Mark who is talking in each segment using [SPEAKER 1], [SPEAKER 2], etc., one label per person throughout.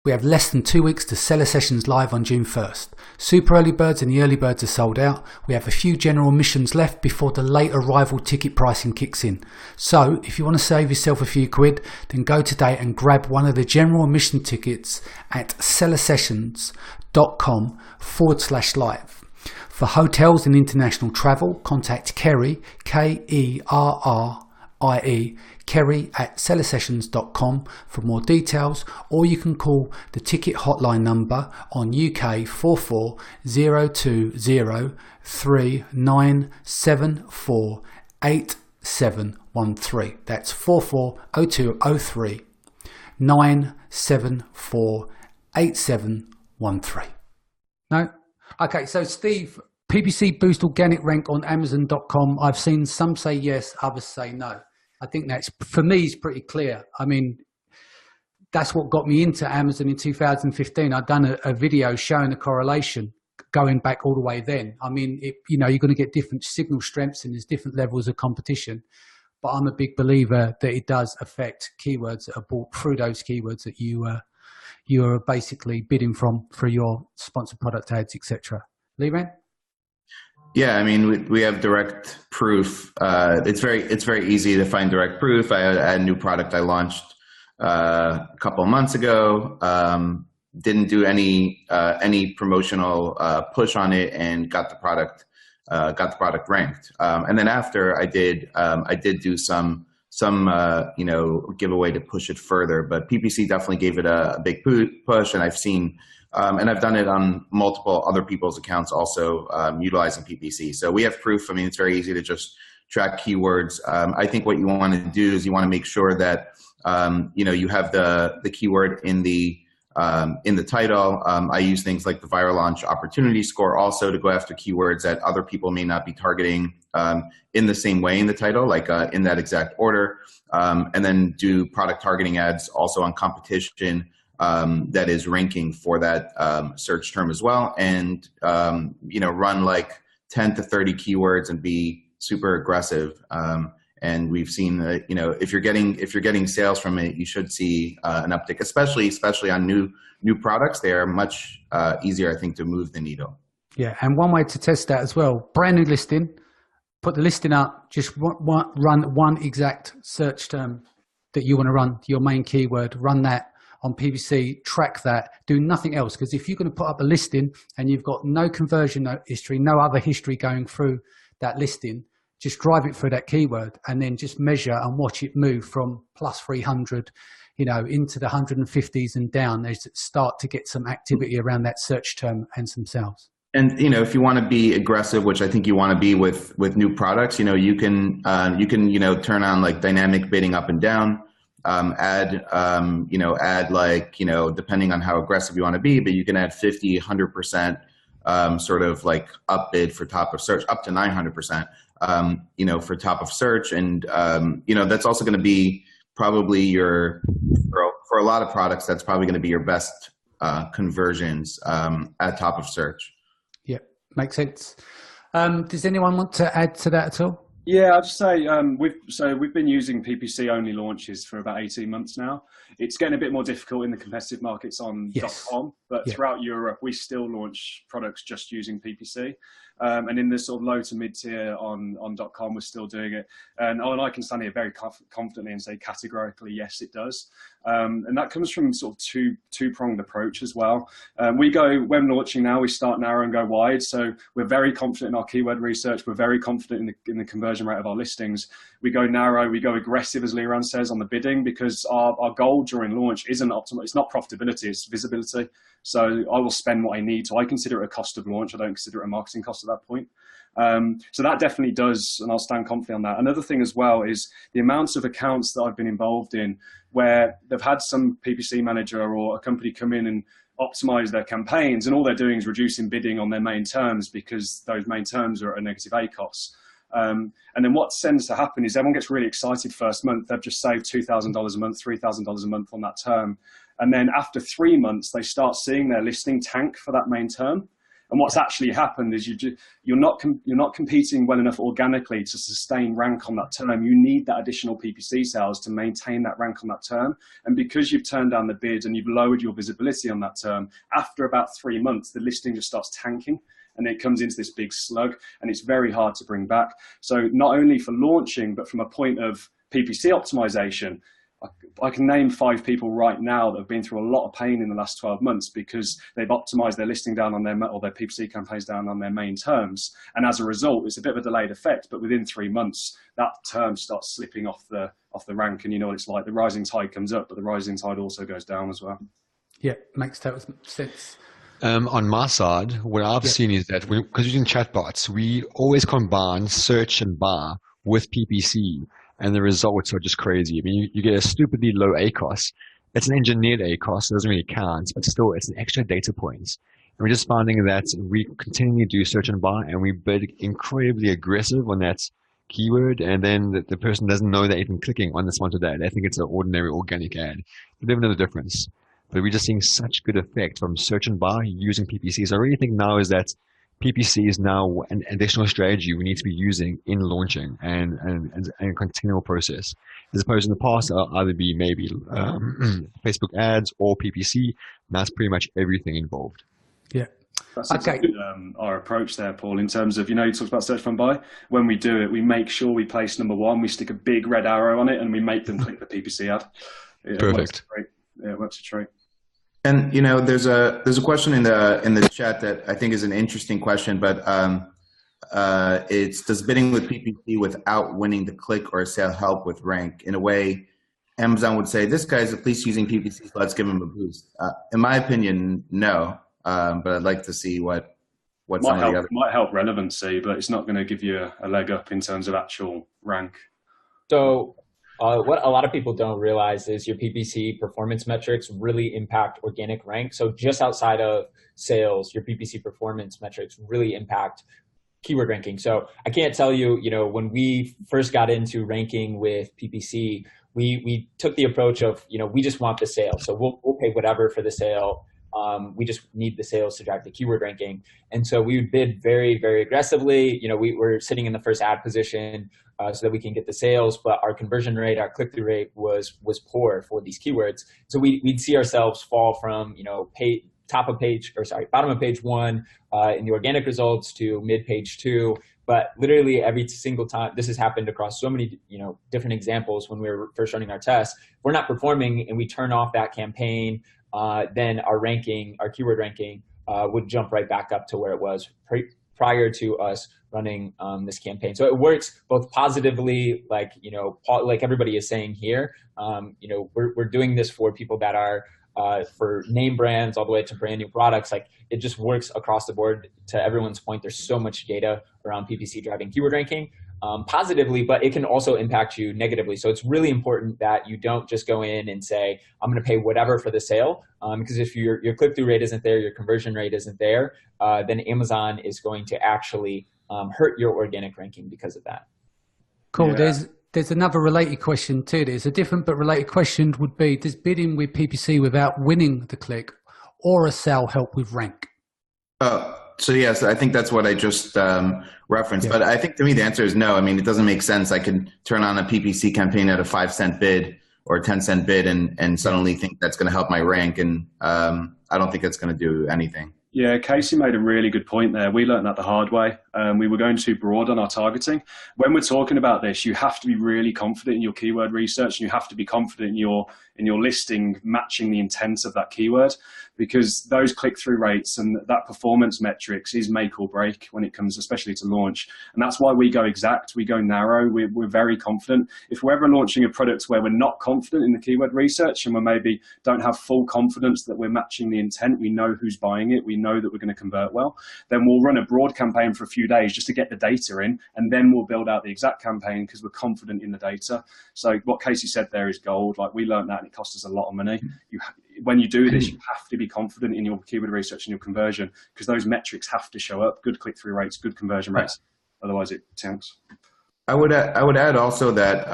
[SPEAKER 1] We have less than 2 weeks to Seller Sessions live on June 1st. Super early birds and the early birds are sold out. We have a few general admissions left before the late arrival ticket pricing kicks in. So if you want to save yourself a few quid, then go today and grab one of the general admission tickets at sellersessions.com/live. For hotels and international travel, contact Kerrie, Kerrie, Kerrie at sellersessions.com for more details, or you can call the ticket hotline number on UK 440203974871. That's 440203974871. No? Okay, so Steve, PPC Boost Organic Rank on Amazon.com. I've seen some say yes, others say no. I think that's, for me, is pretty clear. I mean, that's what got me into Amazon in 2015. I'd done a video showing the correlation going back all the way then. I mean, you're going to get different signal strengths and there's different levels of competition. But I'm a big believer that it does affect keywords that are bought through those keywords that you are basically bidding from for your sponsored product ads, etc. Liran?
[SPEAKER 2] Yeah, I mean, we have direct proof. It's very easy to find direct proof. I had a new product I launched a couple of months ago. Didn't do any promotional push on it, and got the product ranked. And then after I did do some giveaway to push it further. But PPC definitely gave it a big push, and I've seen. And I've done it on multiple other people's accounts also, utilizing PPC. So we have proof. I mean, it's very easy to just track keywords. I think what you want to do is you want to make sure that, you have the keyword in the title. I use things like the viral launch opportunity score also to go after keywords that other people may not be targeting in the same way in the title, like in that exact order. And then do product targeting ads also on competition that is ranking for that search term as well, and run like 10 to 30 keywords and be super aggressive. And we've seen that if you're getting sales from it, you should see an uptick, especially on new products. They are much easier, I think, to move the needle.
[SPEAKER 1] Yeah, and one way to test that as well: brand new listing, put the listing up, just run one exact search term that you want to run, your main keyword, run that on PPC, track that, do nothing else. Because if you're going to put up a listing and you've got no conversion history, no other history going through that listing, just drive it through that keyword and then just measure and watch it move from plus 300, into the 150s and down. They start to get some activity around that search term and some sales.
[SPEAKER 2] And if you want to be aggressive, which I think you want to be with new products, you can turn on like dynamic bidding up and down. Add like, depending on how aggressive you want to be, but you can add 50, 100%, sort of like up bid for top of search, up to 900%, for top of search. And, that's also going to be probably for a lot of products, that's probably going to be your best, conversions, at top of search.
[SPEAKER 1] Yeah, makes sense. Does anyone want to add to that at all?
[SPEAKER 3] Yeah, I'd just say we've been using PPC only launches for about 18 months now. It's getting a bit more difficult in the competitive markets on .com, but throughout Europe, we still launch products just using PPC. And in the sort of low to mid tier on .com, we're still doing it. And I can stand here very confidently and say categorically, yes, it does. And that comes from sort of two-pronged approach as well. When launching now, we start narrow and go wide. So we're very confident in our keyword research. We're very confident in the conversion rate of our listings. We go narrow, we go aggressive, as Liran says, on the bidding, because our goal during launch isn't optimal. It's not profitability, it's visibility. So I will spend what I need. So I consider it a cost of launch. I don't consider it a marketing cost at that point. So that definitely does, and I'll stand confident on that. Another thing as well is the amounts of accounts that I've been involved in where they've had some PPC manager or a company come in and optimize their campaigns, and all they're doing is reducing bidding on their main terms because those main terms are at a negative ACOS. And then what tends to happen is everyone gets really excited first month. They've just saved $2,000 a month, $3,000 a month on that term. And then after 3 months, they start seeing their listing tank for that main term. And what's actually happened is you're not competing well enough organically to sustain rank on that term. You need that additional PPC sales to maintain that rank on that term. And because you've turned down the bid and you've lowered your visibility on that term, after about 3 months, the listing just starts tanking. And it comes into this big slug, and it's very hard to bring back. So not only for launching, but from a point of PPC optimization, I can name 5 people right now that have been through a lot of pain in the last 12 months because they've optimized their listing down on their PPC campaigns down on their main terms. And as a result, it's a bit of a delayed effect, but within 3 months, that term starts slipping off the rank. And you know what it's like. The rising tide comes up, but the rising tide also goes down as well.
[SPEAKER 1] Yeah, makes total sense.
[SPEAKER 4] On my side, what I've seen is that because using chatbots, we always combine search and buy with PPC. And the results are just crazy. I mean, you get a stupidly low ACOS. It's an engineered ACOS, so it doesn't really count, but still, it's an extra data point. And we're just finding that we continually do search and buy, and we bid incredibly aggressive on that keyword, and then the person doesn't know they're even clicking on the sponsored ad. They think it's an ordinary organic ad. They don't know the difference. But we're just seeing such good effect from search and buy using PPC. So I really think now is that PPC is now an additional strategy we need to be using in launching and a continual process. As opposed to in the past, it'll either be maybe Facebook ads or PPC. That's pretty much everything involved.
[SPEAKER 1] Yeah.
[SPEAKER 3] That's exactly our approach there, Paul, in terms of, you talked about search and buy. When we do it, we make sure we place number 1, we stick a big red arrow on it, and we make them click the PPC ad.
[SPEAKER 4] Perfect.
[SPEAKER 3] It works a treat.
[SPEAKER 2] And there's a question in the chat that I think is an interesting question, but it's, does bidding with PPC without winning the click or sale help with rank? In a way, Amazon would say this guy's at least using PPC, so let's give him a boost. In my opinion, no. But I'd like to see what some of the other
[SPEAKER 3] might help relevancy, but it's not going to give you a leg up in terms of actual rank.
[SPEAKER 5] So. What a lot of people don't realize is your PPC performance metrics really impact organic rank. So just outside of sales, your PPC performance metrics really impact keyword ranking. So I can't tell you, when we first got into ranking with PPC, we took the approach of, we just want the sale. So we'll pay whatever for the sale. We just need the sales to drive the keyword ranking. And so we would bid very, very aggressively. We were sitting in the first ad position so that we can get the sales, but our conversion rate, our click-through rate was poor for these keywords. So we'd see ourselves fall from, bottom of page 1 in the organic results to mid page 2. But literally every single time, this has happened across so many, different examples when we were first running our tests. If we're not performing and we turn off that campaign, then our ranking, our keyword ranking, would jump right back up to where it was prior to us running this campaign. So it works both positively, like everybody is saying here. We're doing this for people that are for name brands all the way to brand new products. Like, it just works across the board. To everyone's point, there's so much data around PPC driving keyword ranking. Positively, but it can also impact you negatively. So it's really important that you don't just go in and say, I'm going to pay whatever for the sale. Because if your click-through rate isn't there, your conversion rate isn't there, then Amazon is going to actually hurt your organic ranking because of that.
[SPEAKER 1] Cool. Yeah. There's another related question to this. A different but related question would be, does bidding with PPC without winning the click or a sale help with rank?
[SPEAKER 2] So yes, I think that's what I just referenced. Yeah. But I think to me the answer is no. I mean, it doesn't make sense. I can turn on a PPC campaign at a 5-cent bid or a 10-cent bid and suddenly think that's going to help my rank. And I don't think it's going to do anything.
[SPEAKER 3] Yeah, Casey made a really good point there. We learned that the hard way. We were going too broad on our targeting. When we're talking about this, you have to be really confident in your keyword research, and you have to be confident in your listing matching the intent of that keyword, because those click-through rates and that performance metrics is make or break when it comes especially to launch. And that's why we go exact, we go narrow, we're very confident. If we're ever launching a product where we're not confident in the keyword research and we maybe don't have full confidence that we're matching the intent, we know who's buying it, we know that we're going to convert well, then we'll run a broad campaign for a few days just to get the data in, and then we'll build out the exact campaign because we're confident in the data. So what Casey said there is gold. Like, we learned that, and it cost us a lot of money. When you do this, you have to be confident in your keyword research and your conversion, because those metrics have to show up: good click-through rates, good conversion rates. Otherwise, it tanks.
[SPEAKER 2] I would add also that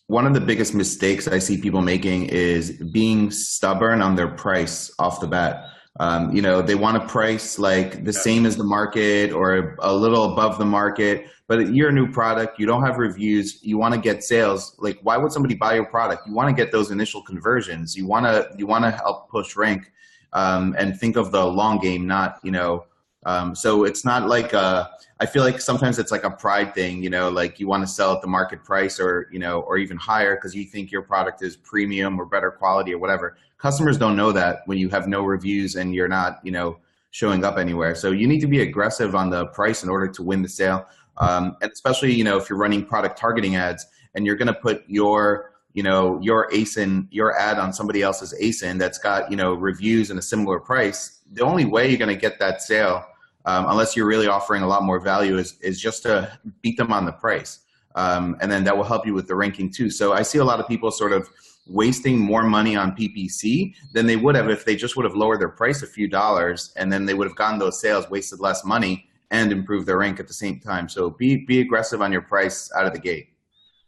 [SPEAKER 2] one of the biggest mistakes I see people making is being stubborn on their price off the bat. You know, they want to price like the same as the market or a little above the market, but you're a new product, you don't have reviews, you want to get sales. Like, why would somebody buy your product? You want to get those initial conversions. You want to help push rank, and think of the long game, not, you know, so it's not like I feel like sometimes it's like a pride thing, you know, like you want to sell at the market price or, you know, or even higher because you think your product is premium or better quality or whatever. Customers don't know that when you have no reviews and you're not, you know, showing up anywhere. So you need to be aggressive on the price in order to win the sale. And especially, you know, if you're running product targeting ads and you're going to put your, you know, your ASIN, your ad on somebody else's ASIN that's got, you know, reviews and a similar price, the only way you're going to get that sale, unless you're really offering a lot more value, is just to beat them on the price. And then that will help you with the ranking too. So I see a lot of people sort of wasting more money on PPC than they would have if they just would have lowered their price a few dollars, and then they would have gotten those sales, wasted less money, and improved their rank at the same time. So be aggressive on your price out of the gate.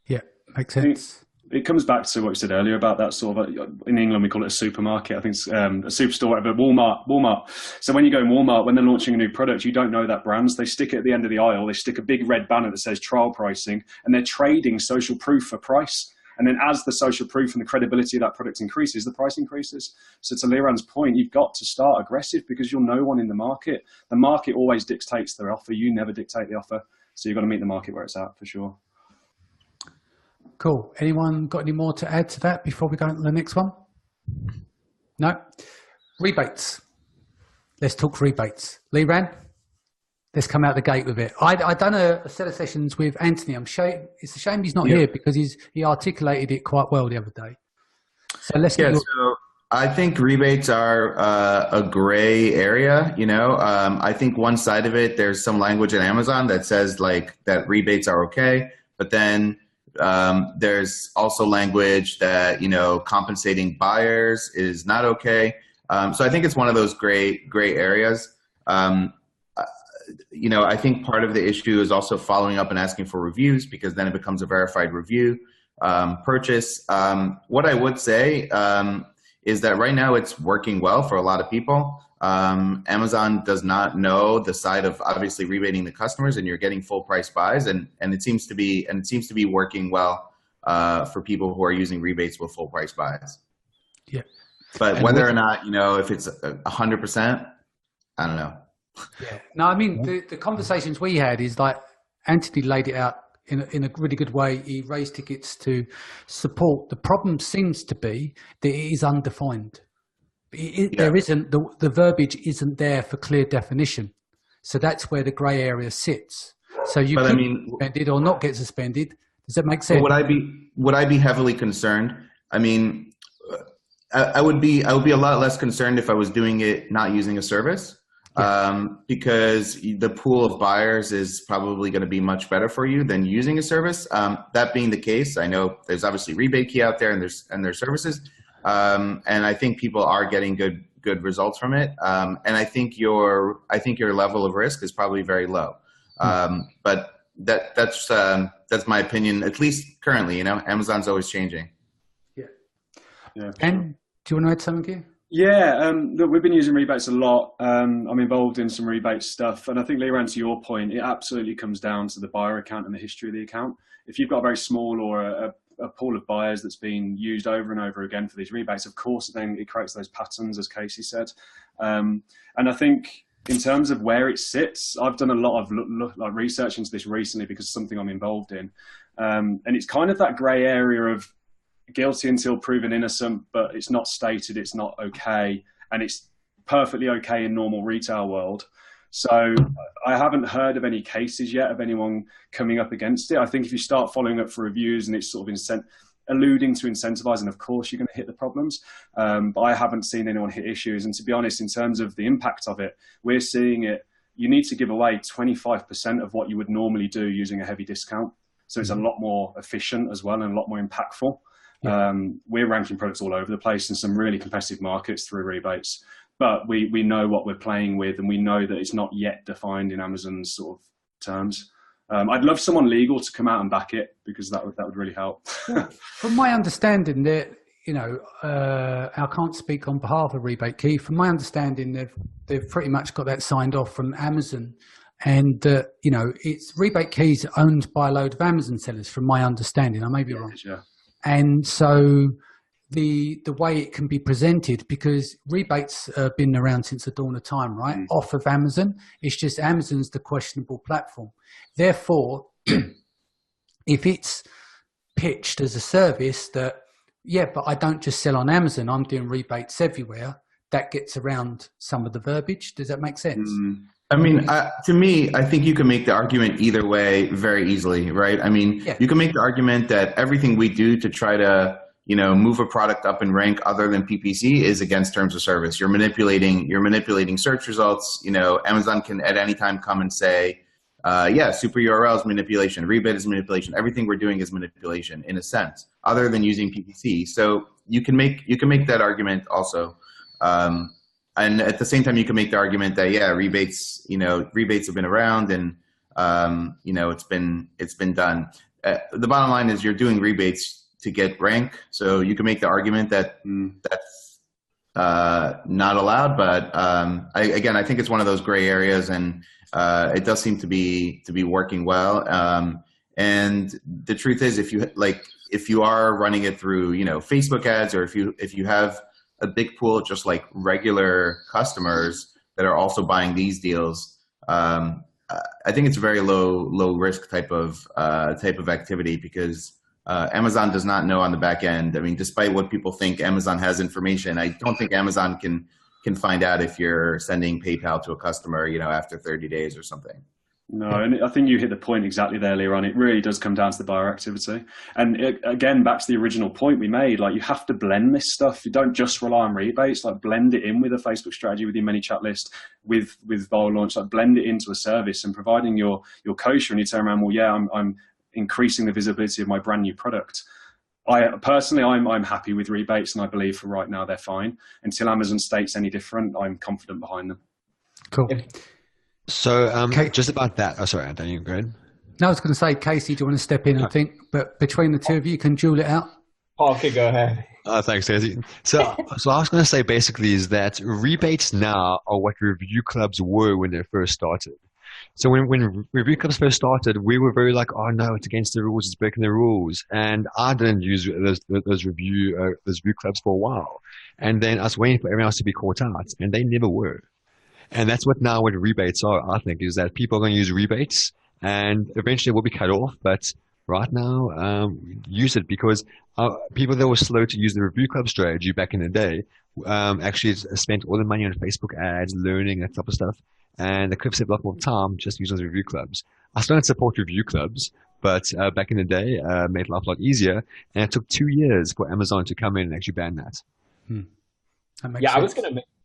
[SPEAKER 1] Yeah, makes sense.
[SPEAKER 3] It comes back to what you said earlier about that sort of, in England we call it a supermarket. I think it's a superstore, but Walmart. So when you go in Walmart, when they're launching a new product, you don't know that brands. They stick it at the end of the aisle. They stick a big red banner that says trial pricing, and they're trading social proof for price. And then as the social proof and the credibility of that product increases, the price increases. So to Liran's point, you've got to start aggressive because you're no one in the market. The market always dictates their offer. You never dictate the offer. So you've got to meet the market where it's at for sure.
[SPEAKER 1] Cool. Anyone got any more to add to that before we go on to the next one? No? Rebates. Let's talk rebates. Liran, let's come out the gate with it. I've done a set of sessions with Anthony. It's a shame he's not here because he articulated it quite well the other day. So let's get
[SPEAKER 2] so I think rebates are a gray area, you know. I think one side of it, there's some language in Amazon that says like that rebates are okay, but then there's also language that, you know, compensating buyers is not okay. So I think it's one of those gray areas. You know, I think part of the issue is also following up and asking for reviews, because then it becomes a verified review purchase. What I would say is that right now it's working well for a lot of people. Amazon does not know the side of obviously rebating the customers, and you're getting full price buys, and it seems to be working well for people who are using rebates with full price buys.
[SPEAKER 1] Yeah,
[SPEAKER 2] but whether or not, you know, if it's 100%, I don't know.
[SPEAKER 1] Yeah, no, I mean the conversations we had is like Anthony laid it out in a really good way. He raised tickets to support. The problem seems to be that it is undefined. There isn't the verbiage isn't there for clear definition, so that's where the grey area sits. So you could get suspended or not get suspended. Does that make sense?
[SPEAKER 2] Would I be heavily concerned? I mean, I would be a lot less concerned if I was doing it not using a service, because the pool of buyers is probably going to be much better for you than using a service. That being the case, I know there's obviously Rebate Key out there, and there's services. And I think people are getting good results from it. And I think your level of risk is probably very low. But that's my opinion, at least currently. You know, Amazon's always changing.
[SPEAKER 3] Yeah.
[SPEAKER 1] And do you want to add something here?
[SPEAKER 3] Yeah, look, we've been using rebates a lot. I'm involved in some rebate stuff, and I think, Liran, to your point, it absolutely comes down to the buyer account and the history of the account. If you've got a very small or a pool of buyers that's been used over and over again for these rebates, of course, then it creates those patterns, as Casey said. And I think in terms of where it sits, I've done a lot of research into this recently because it's something I'm involved in. And it's kind of that grey area of guilty until proven innocent, but it's not stated, it's not okay, and it's perfectly okay in normal retail world. So I haven't heard of any cases yet of anyone coming up against it. I think if you start following up for reviews and it's sort of alluding to incentivizing, of course you're going to hit the problems. But I haven't seen anyone hit issues. And to be honest, in terms of the impact of it, we're seeing it. You need to give away 25% of what you would normally do using a heavy discount. So it's a lot more efficient as well and a lot more impactful. Yeah. We're ranking products all over the place in some really competitive markets through rebates, but we know what we're playing with, and we know that it's not yet defined in Amazon's sort of terms. I'd love someone legal to come out and back it, because that would really help.
[SPEAKER 1] From my understanding, that I can't speak on behalf of Rebate Key. From my understanding, they've pretty much got that signed off from Amazon, and it's Rebate Key's owned by a load of Amazon sellers. From my understanding, I may be wrong.
[SPEAKER 3] Yeah.
[SPEAKER 1] And so the way it can be presented, because rebates have been around since the dawn of time, right? Off of Amazon, it's just Amazon's the questionable platform. Therefore, if it's pitched as a service that, but I don't just sell on Amazon, I'm doing rebates everywhere, that gets around some of the verbiage. Does that make sense?
[SPEAKER 2] I mean, to me, I think you can make the argument either way very easily, right? I mean, you can make the argument that everything we do to try to, move a product up in rank other than PPC is against terms of service. You're manipulating search results. Amazon can at any time come and say, super URL is manipulation, rebate is manipulation. Everything we're doing is manipulation in a sense, other than using PPC. So you can make that argument also. And at the same time, you can make the argument that, rebates have been around and, it's been done. The bottom line is you're doing rebates to get rank. So you can make the argument that that's not allowed. But I think it's one of those gray areas, and it does seem to be working well. And the truth is, if you are running it through, Facebook ads, or if you have a big pool of just like regular customers that are also buying these deals, I think it's a very low risk type of activity, because Amazon does not know on the back end. I mean, despite what people think, Amazon has information. I don't think Amazon can find out if you're sending PayPal to a customer, after 30 days or something.
[SPEAKER 3] No, and I think you hit the point exactly there, Liran. It really does come down to the buyer activity. And again, back to the original point we made, you have to blend this stuff. You don't just rely on rebates, blend it in with a Facebook strategy, with your ManyChat list, with Vol Launch, blend it into a service, and providing your kosher, and you turn around, I'm increasing the visibility of my brand new product. I'm happy with rebates, and I believe for right now they're fine. Until Amazon states any different, I'm confident behind them.
[SPEAKER 1] Cool.
[SPEAKER 4] So just about that. Oh, sorry, Anthony, go ahead.
[SPEAKER 1] No, I was going to say, Casey, do you want to step in and think? But between the two of you, you can duel it out.
[SPEAKER 5] Paul, okay, go ahead.
[SPEAKER 4] Thanks, Casey. So I was going to say basically is that rebates now are what review clubs were when they first started. So when review clubs first started, we were very like, oh no, it's against the rules, it's breaking the rules. And I didn't use those review clubs for a while. And then I was waiting for everyone else to be caught out, and they never were. And that's what rebates are, I think, is that people are going to use rebates, and eventually it will be cut off. But right now, use it, because people that were slow to use the review club strategy back in the day actually spent all the money on Facebook ads, learning that type of stuff. And they could have saved a lot more time just using those review clubs. I still don't support review clubs, but back in the day, made life a lot easier. And it took 2 years for Amazon to come in and actually ban that.
[SPEAKER 1] That makes sense.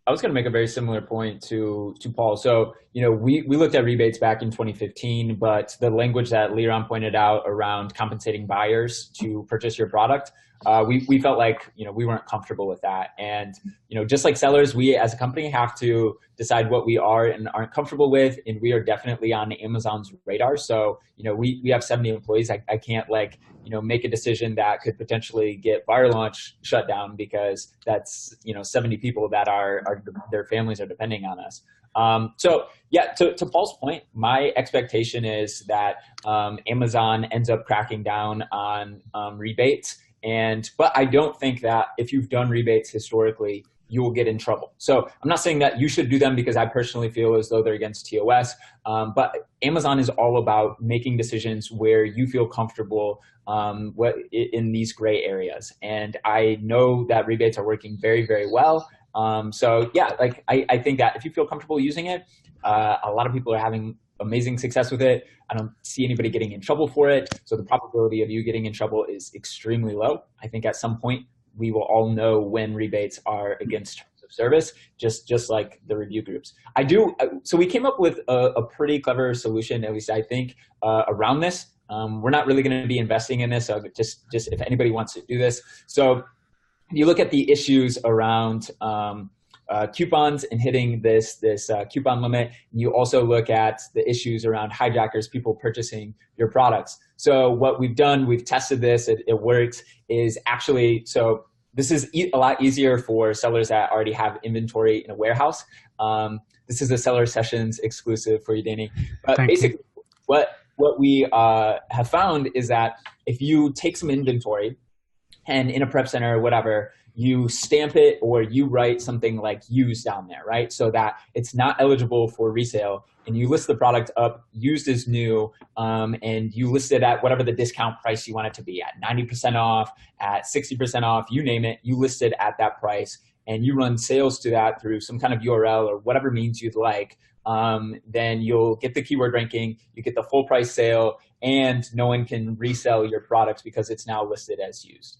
[SPEAKER 5] I was going to make a very similar point to Paul. So, we looked at rebates back in 2015, but the language that Liran pointed out around compensating buyers to purchase your product, we felt like, we weren't comfortable with that. And, just like sellers, we as a company have to decide what we are and aren't comfortable with. And we are definitely on Amazon's radar. So, we have 70 employees. I can't make a decision that could potentially get Buyer Launch shut down, because that's, 70 people that their families are depending on us. To Paul's point, my expectation is that Amazon ends up cracking down on rebates. But I don't think that if you've done rebates historically, you will get in trouble. So I'm not saying that you should do them, because I personally feel as though they're against TOS. But Amazon is all about making decisions where you feel comfortable in these gray areas. And I know that rebates are working very, very well. I think that if you feel comfortable using it, a lot of people are having amazing success with it. I don't see anybody getting in trouble for it. So the probability of you getting in trouble is extremely low. I think at some point we will all know when rebates are against terms of service, just like the review groups. So we came up with a pretty clever solution, at least I think, around this. We're not really going to be investing in this, so just if anybody wants to do this. So you look at the issues around coupons and hitting this coupon limit. You also look at the issues around hijackers, people purchasing your products. So what we've done, we've tested this, it works, is actually, so this is a lot easier for sellers that already have inventory in a warehouse. This is a Seller Sessions exclusive for you, Danny. But basically, what we have found is that if you take some inventory and in a prep center or whatever, you stamp it or you write something like used down there, right? So that it's not eligible for resale, and you list the product up used as new, and you list it at whatever the discount price you want it to be at, 90% off, at 60% off, you name it, you list it at that price, and you run sales to that through some kind of URL or whatever means you'd like, then you'll get the keyword ranking, you get the full price sale, and no one can resell your products because it's now listed as used.